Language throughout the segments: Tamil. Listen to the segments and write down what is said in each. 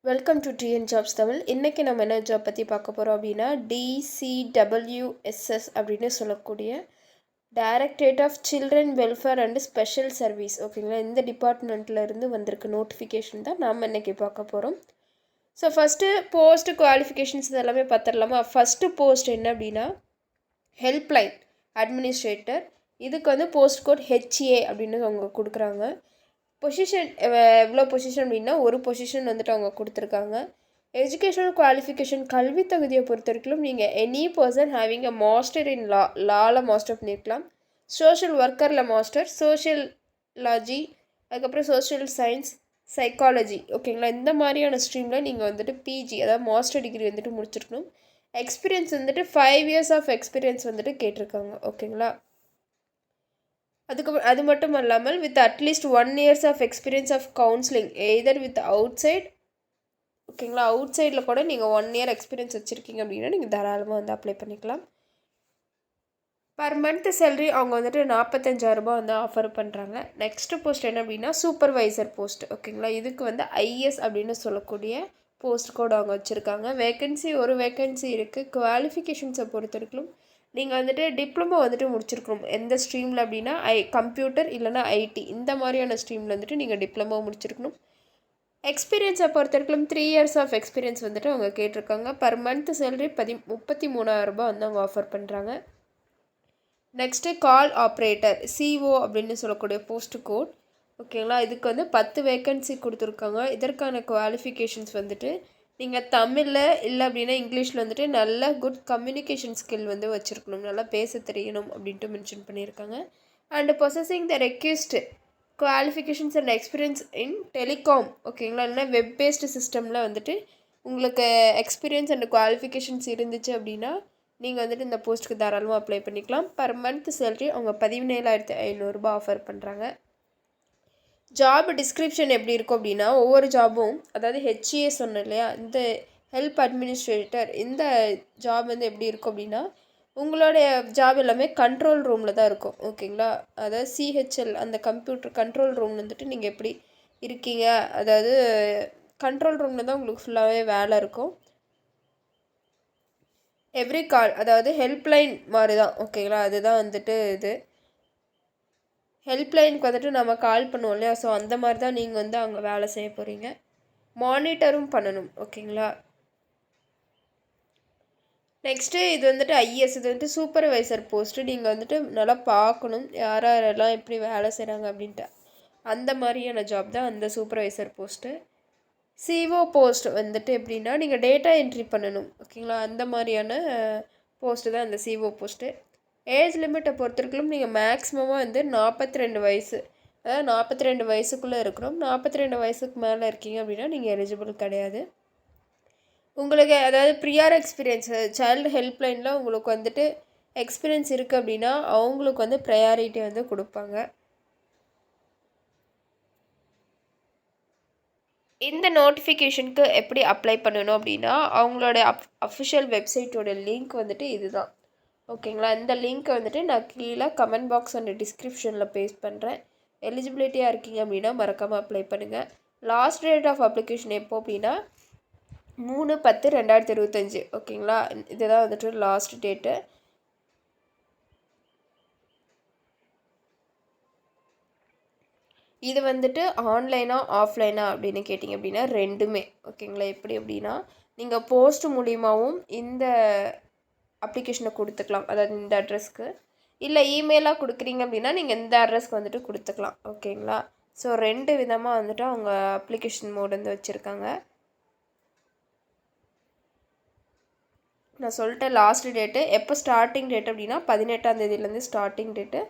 Welcome to TN jobs Tamil. இன்றைக்கி நம்ம என்ன ஜாப் பற்றி பார்க்க போகிறோம் அப்படின்னா DCWSS அப்படின்னு சொல்லக்கூடிய directorate of children welfare and special service. ஓகேங்களா, இந்த டிபார்ட்மெண்ட்டில் இருந்து வந்திருக்க நோட்டிஃபிகேஷன் தான் நாம் இன்றைக்கி பார்க்க போகிறோம். ஸோ ஃபஸ்ட்டு போஸ்ட் குவாலிஃபிகேஷன்ஸ் இதெல்லாமே பார்த்துடலாமா. ஃபஸ்ட்டு போஸ்ட் என்ன அப்படின்னா ஹெல்ப்லைன் அட்மினிஸ்ட்ரேட்டர். இதுக்கு வந்து போஸ்ட் கோட் HA அப்படின்னு அவங்க கொடுக்குறாங்க. பொசிஷன் எவ்வளோ பொசிஷன் அப்படின்னா ஒரு பொசிஷன் வந்துட்டு அவங்க கொடுத்துருக்காங்க. எஜுகேஷனல் குவாலிஃபிகேஷன் கல்வி தகுதியை பொறுத்த வரைக்கும் நீங்கள் any person having a master in லாவில் மாஸ்டர் பண்ணியிருக்கலாம், சோஷியல் ஒர்க்கரில் மாஸ்டர், சோஷியலாஜி, அதுக்கப்புறம் சோஷியல் சயின்ஸ், சைக்காலஜி. ஓகேங்களா, இந்த மாதிரியான ஸ்ட்ரீமில் நீங்கள் வந்துட்டு பிஜி அதாவது மாஸ்டர் டிகிரி வந்துட்டு முடிச்சிருக்கணும். எக்ஸ்பீரியன்ஸ் வந்துட்டு 5 years ஆஃப் எக்ஸ்பீரியன்ஸ் வந்துட்டு கேட்டிருக்காங்க. ஓகேங்களா, அது மட்டும் இல்லாமல் with at least 1 years of experience of counselling either with outside. ஓகேங்களா, அவுட் சைடில் கூட நீங்கள் 1 year எக்ஸ்பீரியன்ஸ் வச்சுருக்கீங்க அப்படின்னா நீங்கள் தாராளமாக வந்து அப்ளை பண்ணிக்கலாம். பர் மந்த் சேலரி அவங்க வந்துட்டு 45,000 வந்து ஆஃபர் பண்ணுறாங்க. நெக்ஸ்ட்டு போஸ்ட் என்ன அப்படின்னா சூப்பர்வைசர் போஸ்ட். ஓகேங்களா, இதுக்கு வந்து IS அப்படின்னு சொல்லக்கூடிய போஸ்ட் கோட் அவங்க வச்சுருக்காங்க. வேக்கன்சி ஒரு வேக்கன்சி இருக்குது. குவாலிஃபிகேஷன்ஸை பொறுத்த வரைக்கும் நீங்கள் வந்துட்டு டிப்ளமோ வந்துட்டு முடிச்சிருக்கணும். எந்த ஸ்ட்ரீமில் அப்படின்னா கம்ப்யூட்டர் இல்லைனா ஐடி, இந்த மாதிரியான ஸ்ட்ரீமில் வந்துட்டு நீங்கள் டிப்ளமோ முடிச்சிருக்கணும். எக்ஸ்பீரியன்ஸை பொறுத்த வரைக்கும் 3 years ஆஃப் எக்ஸ்பீரியன்ஸ் வந்துட்டு அவங்க கேட்டிருக்காங்க. பர் மந்த் சேலரி 33,000 வந்து அவங்க ஆஃபர் பண்ணுறாங்க. நெக்ஸ்ட்டு கால் ஆப்ரேட்டர் CO அப்படின்னு சொல்லக்கூடிய போஸ்ட் கோட். ஓகேங்களா, இதுக்கு வந்து 10 வேக்கன்சி கொடுத்துருக்காங்க. இதற்கான குவாலிஃபிகேஷன்ஸ் வந்துட்டு நீங்கள் தமிழில் இல்லை அப்படின்னா இங்கிலீஷில் வந்துட்டு நல்ல குட் கம்யூனிகேஷன் ஸ்கில் வந்து வச்சுருக்கணும், நல்லா பேச தெரியணும் அப்படின்ட்டு மென்ஷன் பண்ணியிருக்காங்க. And possessing the request qualifications and experience in telecom. ஓகேங்களா, இல்லைனா வெப் பேஸ்டு சிஸ்டமில் வந்துட்டு உங்களுக்கு எக்ஸ்பீரியன்ஸ் அண்ட் குவாலிஃபிகேஷன்ஸ் இருந்துச்சு அப்படின்னா நீங்கள் வந்துட்டு இந்த போஸ்ட்டுக்கு தாராளமாக அப்ளை பண்ணிக்கலாம். பர் மந்த் சேலரி அவங்க 17,500 ஆஃபர் பண்ணுறாங்க. ஜாப் டிஸ்கிரிப்ஷன் எப்படி இருக்கும் அப்படின்னா ஒவ்வொரு ஜாபும், அதாவது HA சொன்னேன் இல்லையா, இந்த ஹெல்ப் அட்மினிஸ்ட்ரேட்டர், இந்த ஜாப் வந்து எப்படி இருக்கும் அப்படின்னா உங்களுடைய ஜாப் எல்லாமே கண்ட்ரோல் ரூமில் தான் இருக்கும். ஓகேங்களா, அதாவது CHL அந்த கம்ப்யூட்டர் கண்ட்ரோல் ரூம் வந்துட்டு நீங்கள் எப்படி இருக்கீங்க, அதாவது கண்ட்ரோல் ரூமில் தான் உங்களுக்கு ஃபுல்லாகவே வேலை இருக்கும். எவ்ரி கால் அதாவது ஹெல்ப்லைன் மாதிரி தான். ஓகேங்களா, அதுதான் வந்துட்டு இது ஹெல்ப்லைனுக்கு வந்துட்டு நம்ம கால் பண்ணுவோம் இல்லையா, ஸோ அந்த மாதிரி தான் நீங்கள் வந்து அங்கே வேலை செய்ய போகிறீங்க. மானிட்டரும் பண்ணணும். ஓகேங்களா, நெக்ஸ்ட்டு இது வந்துட்டு IS, இது வந்துட்டு சூப்பர்வைசர் போஸ்ட்டு. நீங்கள் வந்துட்டு நல்லா பார்க்கணும் யாரெல்லாம் எப்படி வேலை செய்கிறாங்க அப்படின்ட்டு. அந்த மாதிரியான ஜாப் தான் அந்த சூப்பர்வைசர் போஸ்ட்டு. CO போஸ்ட் வந்துட்டு எப்படின்னா நீங்கள் டேட்டா என்ட்ரி பண்ணணும். ஓகேங்களா, அந்த மாதிரியான போஸ்ட்டு தான் அந்த CO போஸ்ட்டு. ஏஜ் லிமிட்டை பொறுத்தவரைக்கும் நீங்கள் மேக்ஸிமமாக வந்து 42 வயசு, அதாவது 42 வயசுக்குள்ளே இருக்கிறோம். 42 வயசுக்கு மேலே இருக்கீங்க அப்படின்னா நீங்கள் எலிஜிபிள் கிடையாது. உங்களுக்கு அதாவது ப்ரியார் எக்ஸ்பீரியன்ஸ் சைல்டு ஹெல்ப்லைனில் உங்களுக்கு வந்துட்டு எக்ஸ்பீரியன்ஸ் இருக்குது அப்படின்னா அவங்களுக்கு வந்து ப்ரையாரிட்டி வந்து கொடுப்பாங்க. இந்த நோட்டிஃபிகேஷனுக்கு எப்படி அப்ளை பண்ணணும் அப்படின்னா அவங்களோட அஃபிஷியல் வெப்சைட்டோட லிங்க் வந்துட்டு இதுதான். ஓகேங்களா, இந்த லிங்க் வந்துட்டு நான் கீழே கமெண்ட் பாக்ஸ் அண்ட் டிஸ்கிரிப்ஷனில் பேஸ்ட் பண்ணுறேன். எலிஜிபிலிட்டியாக இருக்கீங்க அப்படின்னா மறக்காமல் அப்ளை பண்ணுங்கள். லாஸ்ட் டேட் ஆஃப் அப்ளிகேஷன் எப்போ அப்படின்னா 3/10/2025. ஓகேங்களா, இதுதான் வந்துட்டு லாஸ்ட் டேட்டு. இது வந்துட்டு ஆன்லைனா ஆஃப்லைனா அப்படின்னு கேட்டிங்க அப்படின்னா ரெண்டுமே. ஓகேங்களா, எப்படி அப்படின்னா நீங்கள் போஸ்ட் மூலியமாகவும் இந்த அப்ளிகேஷனை கொடுத்துக்கலாம், அதாவது இந்த அட்ரஸ்க்கு. இல்லை இமெயிலாக கொடுக்குறீங்க அப்படின்னா நீங்கள் இந்த அட்ரஸ்க்கு வந்துட்டு கொடுத்துக்கலாம். ஓகேங்களா, ஸோ 2 விதமாக வந்துட்டு அவங்க அப்ளிகேஷன் மோட் வந்து வச்சுருக்காங்க. நான் சொல்லிட்டேன் லாஸ்ட் டேட்டு எப்போ ஸ்டார்டிங் டேட் அப்படின்னா 18ஆம் தேதியிலேருந்து ஸ்டார்டிங் டேட்டு.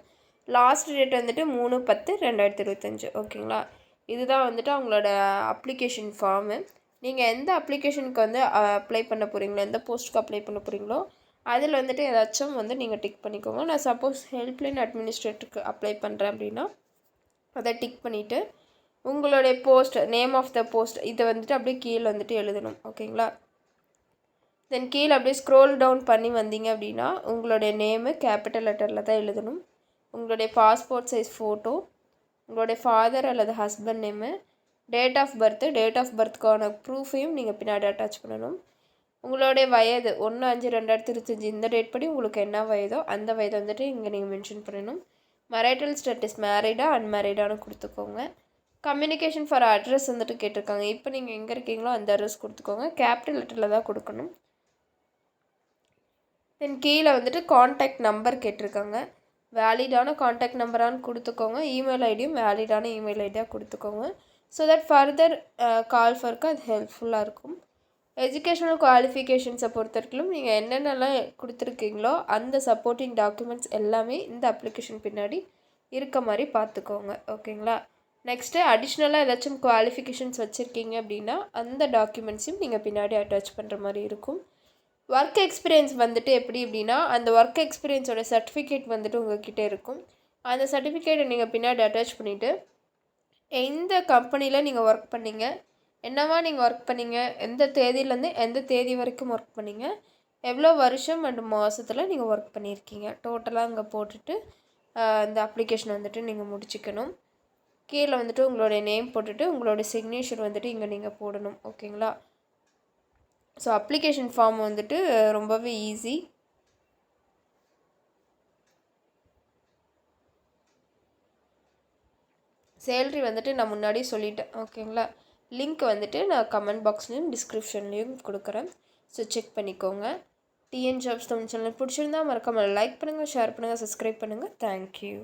லாஸ்ட் டேட் வந்துட்டு 3/10/2025. ஓகேங்களா, இதுதான் வந்துட்டு அவங்களோட அப்ளிகேஷன் ஃபார்மு. நீங்கள் எந்த அப்ளிகேஷனுக்கு வந்து அப்ளை பண்ண போகிறீங்களோ, எந்த போஸ்ட்டுக்கு அப்ளை பண்ண போகிறீங்களோ அதில் வந்துட்டு ஏதாச்சும் வந்து நீங்கள் டிக் பண்ணிக்கோங்க. நான் சப்போஸ் ஹெல்ப்லைன் அட்மினிஸ்ட்ரேட்டருக்கு அப்ளை பண்ணுறேன் அப்படின்னா அதை டிக் பண்ணிவிட்டு உங்களுடைய post name of the post இதை வந்துட்டு அப்படியே கீழே வந்துட்டு எழுதணும். ஓகேங்களா, தென் கீழே அப்படியே ஸ்க்ரோல் டவுன் பண்ணி வந்தீங்க அப்படின்னா உங்களுடைய நேமு கேபிட்டல் லெட்டரில் தான் எழுதணும். உங்களுடைய பாஸ்போர்ட் சைஸ் ஃபோட்டோ, உங்களுடைய ஃபாதர் அல்லது ஹஸ்பண்ட் நேமு, டேட் ஆஃப் பர்த்துக்கான ப்ரூஃபையும் நீங்கள் பின்னாடி அட்டாச் பண்ணணும். உங்களுடைய வயது 1/5/2025 இந்த டேட் படி உங்களுக்கு என்ன வயதோ அந்த வயதை வந்துட்டு இங்கே நீங்கள் மென்ஷன் பண்ணணும். மேரிட்டல் ஸ்டேட்டஸ் மேரிடா அன்மேரிடானு கொடுத்துக்கோங்க. கம்யூனிகேஷன் ஃபார் அட்ரஸ் வந்துட்டு கேட்டிருக்காங்க. இப்போ நீங்கள் எங்கே இருக்கீங்களோ அந்த அட்ரஸ் கொடுத்துக்கோங்க. கேபிட்டல் லெட்டரில் தான் கொடுக்கணும். தென் கீழே வந்துட்டு காண்டாக்ட் நம்பர் கேட்டிருக்காங்க. வேலிடான காண்டாக்ட் நம்பரானு கொடுத்துக்கோங்க. இமெயில் ஐடியும் வேலிடான இமெயில் ஐடியாக கொடுத்துக்கோங்க. ஸோ தட் ஃபர்தர் கால் ஃபர்க்கு அது ஹெல்ப்ஃபுல்லாக இருக்கும். எஜுகேஷனல் குவாலிஃபிகேஷன்ஸை பொறுத்த வரைக்கும் நீங்கள் என்னென்னலாம் கொடுத்துருக்கீங்களோ அந்த சப்போர்ட்டிங் டாக்குமெண்ட்ஸ் எல்லாமே இந்த அப்ளிகேஷன் பின்னாடி இருக்க மாதிரி பார்த்துக்கோங்க. ஓகேங்களா? நெக்ஸ்ட்டு அடிஷ்னலாக ஏதாச்சும் குவாலிஃபிகேஷன்ஸ் வச்சுருக்கீங்க அப்படின்னா அந்த டாக்குமெண்ட்ஸையும் நீங்கள் பின்னாடி அட்டாச் பண்ணுற மாதிரி இருக்கும். ஒர்க் எக்ஸ்பீரியன்ஸ் வந்துட்டு எப்படி அப்படின்னா அந்த ஒர்க் எக்ஸ்பீரியன்ஸோட சர்டிஃபிகேட் வந்துட்டு உங்கள்கிட்ட இருக்கும். அந்த சர்டிஃபிகேட்டை நீங்கள் பின்னாடி அட்டாச் பண்ணிவிட்டு எந்த கம்பெனியில் நீங்கள் ஒர்க் பண்ணீங்க, என்னவா நீங்கள் ஒர்க் பண்ணீங்க, எந்த தேதியிலேருந்து எந்த தேதி வரைக்கும் ஒர்க் பண்ணீங்க, எவ்வளோ வருஷம் அண்ட் மாதத்தில் நீங்கள் ஒர்க் பண்ணியிருக்கீங்க டோட்டலாக அங்கே போட்டுட்டு இந்த அப்ளிகேஷன் வந்துட்டு நீங்கள் முடிச்சுக்கணும். கீழே வந்துட்டு உங்களுடைய நேம் போட்டுட்டு உங்களுடைய சிக்னேச்சர் வந்துட்டு இங்கே நீங்கள் போடணும். ஓகேங்களா? ஸோ அப்ளிகேஷன் ஃபார்ம் வந்துட்டு ரொம்பவே ஈஸி. சேலரி வந்துட்டு நான் முன்னாடி சொல்லிட்டேன். ஓகேங்களா? லிங்க் வந்துட்டு நான் கமெண்ட் பாக்ஸ்லேயும் டிஸ்கிரிப்ஷன்லேயும் கொடுக்குறேன். ஸோ செக் பண்ணிக்கோங்க. டிஎன் ஜாப்ஸ் தமிழ் சேனல் பிடிச்சிருந்தா மறக்காமல் லைக் பண்ணுங்கள், ஷேர் பண்ணுங்கள், சப்ஸ்கிரைப் பண்ணுங்கள். தேங்க்யூ.